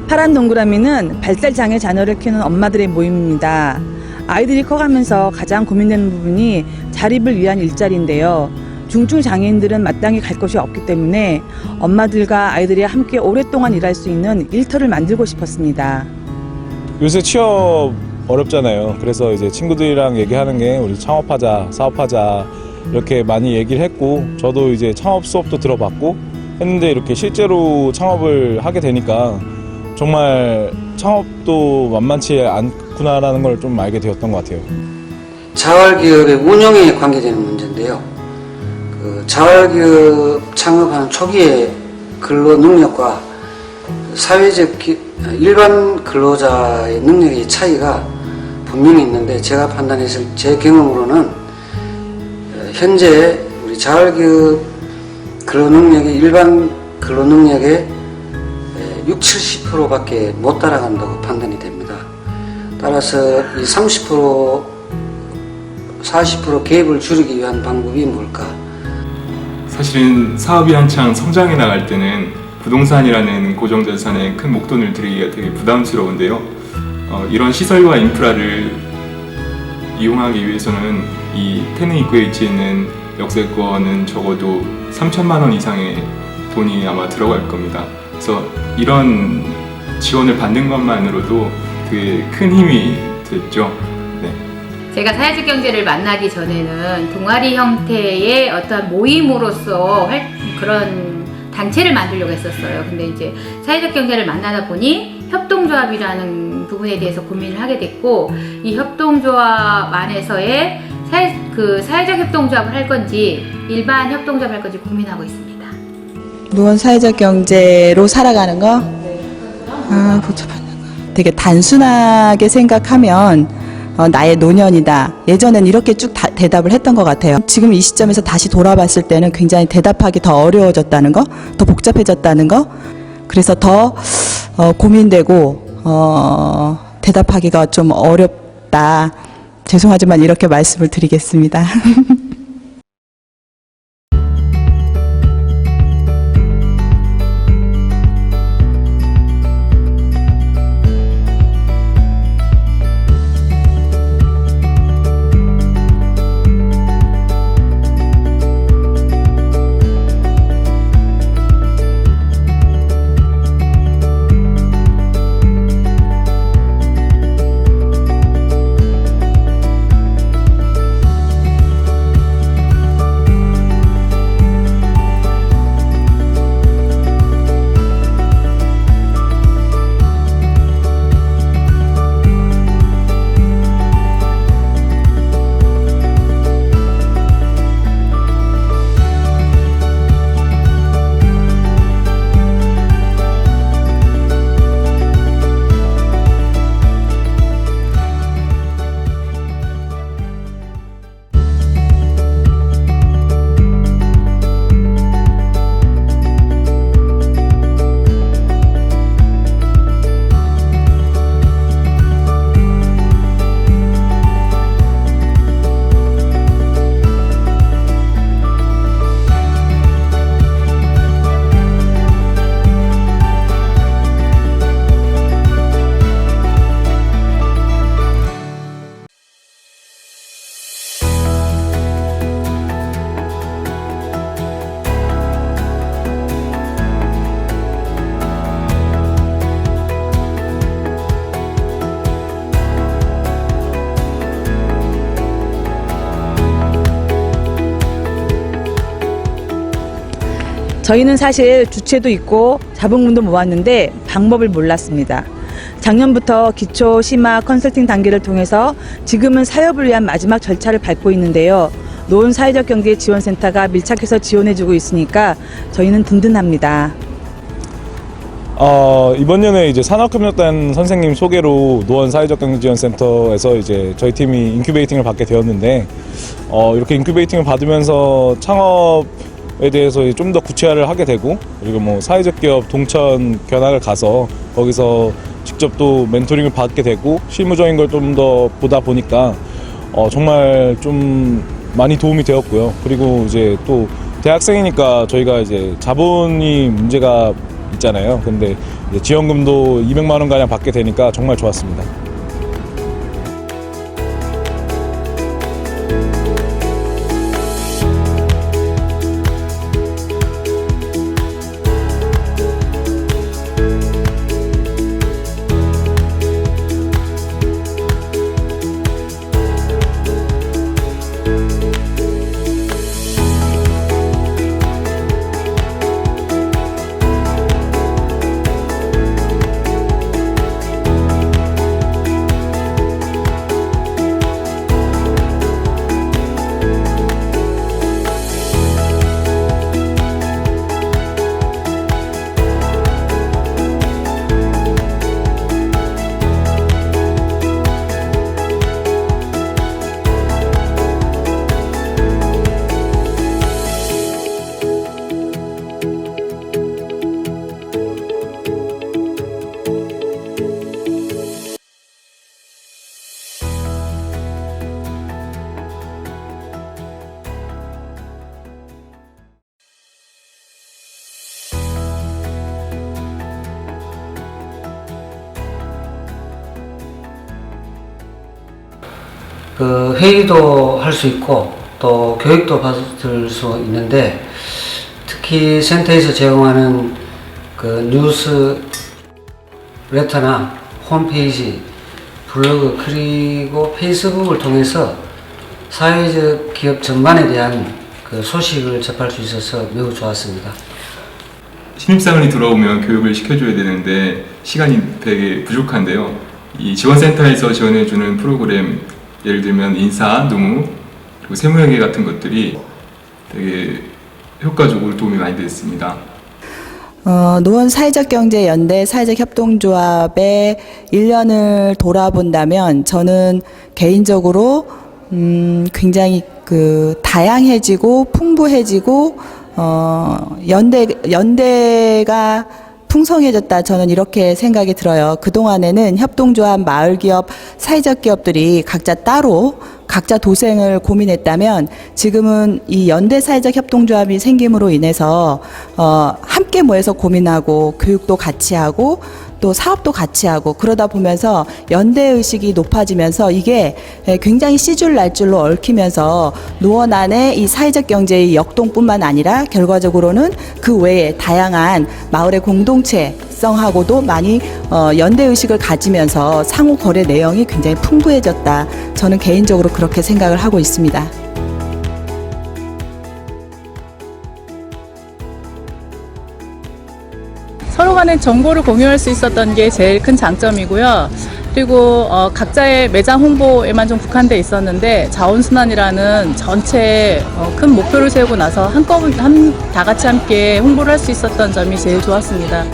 파란 동그라미는 발달장애 자녀를 키우는 엄마들의 모임입니다. 아이들이 커가면서 가장 고민되는 부분이 자립을 위한 일자리인데요. 중증 장애인들은 마땅히 갈 곳이 없기 때문에 엄마들과 아이들이 함께 오랫동안 일할 수 있는 일터를 만들고 싶었습니다. 요새 취업 어렵잖아요. 그래서 이제 친구들이랑 얘기하는 게 우리 창업하자, 사업하자 이렇게 많이 얘기를 했고, 저도 이제 창업 수업도 들어봤고 했는데 이렇게 실제로 창업을 하게 되니까 정말 창업도 만만치 않구나라는 걸 좀 알게 되었던 것 같아요. 자활기업의 운영에 관계되는 문제인데요. 자활기업 창업하는 초기의 근로 능력과 사회적 일반 근로자의 능력의 차이가 분명히 있는데, 제가 판단했을 제 경험으로는 현재 우리 자활기업 근로 능력이 일반 근로 능력의 60~70%밖에 못 따라간다고 판단이 됩니다. 따라서 이 30%, 40% 갭을 줄이기 위한 방법이 뭘까? 사실은 사업이 한창 성장해 나갈 때는 부동산이라는 고정자산에 큰 목돈을 들이기가 되게 부담스러운데요. 이런 시설과 인프라를 이용하기 위해서는 이 태릉 입구에 위치해 있는 역세권은 적어도 3천만 원 이상의 돈이 아마 들어갈 겁니다. 그래서 이런 지원을 받는 것만으로도 되게 큰 힘이 됐죠. 네. 제가 사회적 경제를 만나기 전에는 동아리 형태의 어떤 모임으로서 그런 단체를 만들려고 했었어요. 근데 이제 사회적 경제를 만나다 보니 협동조합이라는 부분에 대해서 고민을 하게 됐고, 이 협동조합 안에서의 사회적 협동조합을 할 건지 일반 협동조합을 할 건지 고민하고 있습니다. 노원 사회적 경제로 살아가는 거? 보조받는 거. 되게 단순하게 생각하면 나의 노년이다. 예전엔 이렇게 쭉 대답을 했던 것 같아요. 지금 이 시점에서 다시 돌아봤을 때는 굉장히 대답하기 더 어려워졌다는 거, 더 복잡해졌다는 거, 그래서 더 고민되고 대답하기가 좀 어렵다. 죄송하지만 이렇게 말씀을 드리겠습니다. 저희는 사실 주체도 있고 자본금도 모았는데 방법을 몰랐습니다. 작년부터 기초 심화 컨설팅 단계를 통해서 지금은 사업을 위한 마지막 절차를 밟고 있는데요. 노원 사회적 경제 지원센터가 밀착해서 지원해주고 있으니까 저희는 든든합니다. 이번 년에 이제 산업협력단 선생님 소개로 노원 사회적 경제 지원센터에서 이제 저희 팀이 인큐베이팅을 받게 되었는데, 이렇게 인큐베이팅을 받으면서 창업에 대해서 좀 더 구체화를 하게 되고, 그리고 뭐 사회적 기업 동천 견학을 가서 거기서 직접 또 멘토링을 받게 되고 실무적인 걸 좀 더 보다 보니까 정말 좀 많이 도움이 되었고요. 그리고 이제 또 대학생이니까 저희가 이제 자본이 문제가 있잖아요. 근데 이제 지원금도 200만 원 가량 받게 되니까 정말 좋았습니다. 그 회의도 할 수 있고 또 교육도 받을 수 있는데 특히 센터에서 제공하는 그 뉴스 레터나 홈페이지, 블로그 그리고 페이스북을 통해서 사회적 기업 전반에 대한 그 소식을 접할 수 있어서 매우 좋았습니다. 신입사원이 들어오면 교육을 시켜줘야 되는데 시간이 되게 부족한데요. 이 지원센터에서 지원해주는 프로그램, 예를 들면 인사, 누무, 그리고 세무회계 같은 것들이 되게 효과적으로 도움이 많이 됐습니다. 노원 사회적경제연대 사회적협동조합의 1년을 돌아본다면 저는 개인적으로 굉장히 그 다양해지고 풍부해지고 연대가 풍성해졌다, 저는 이렇게 생각이 들어요. 그동안에는 협동조합, 마을기업, 사회적 기업들이 각자 따로 각자 도생을 고민했다면 지금은 이 연대 사회적 협동조합이 생김으로 인해서 함께 모여서 고민하고 교육도 같이 하고 또 사업도 같이 하고 그러다 보면서 연대의식이 높아지면서 이게 굉장히 씨줄 날줄로 얽히면서 노원 안에 이 사회적 경제의 역동뿐만 아니라 결과적으로는 그 외에 다양한 마을의 공동체성하고도 많이 연대의식을 가지면서 상호 거래 내용이 굉장히 풍부해졌다. 저는 개인적으로 그렇게 생각을 하고 있습니다. 서로 간에 정보를 공유할 수 있었던 게 제일 큰 장점이고요. 그리고 각자의 매장 홍보에만 좀 국한돼 있었는데 자원순환이라는 전체 큰 목표를 세우고 나서 한꺼번에 다 같이 함께 홍보를 할 수 있었던 점이 제일 좋았습니다.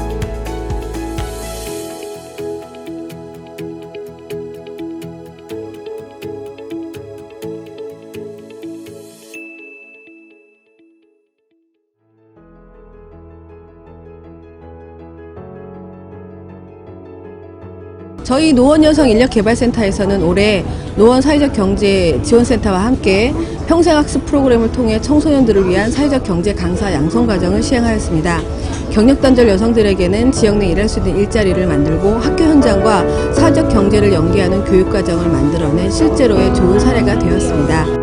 저희 노원여성인력개발센터에서는 올해 노원 사회적 경제 지원센터와 함께 평생학습 프로그램을 통해 청소년들을 위한 사회적 경제 강사 양성 과정을 시행하였습니다. 경력단절 여성들에게는 지역 내 일할 수 있는 일자리를 만들고 학교 현장과 사회적 경제를 연계하는 교육 과정을 만들어낸 실제로의 좋은 사례가 되었습니다.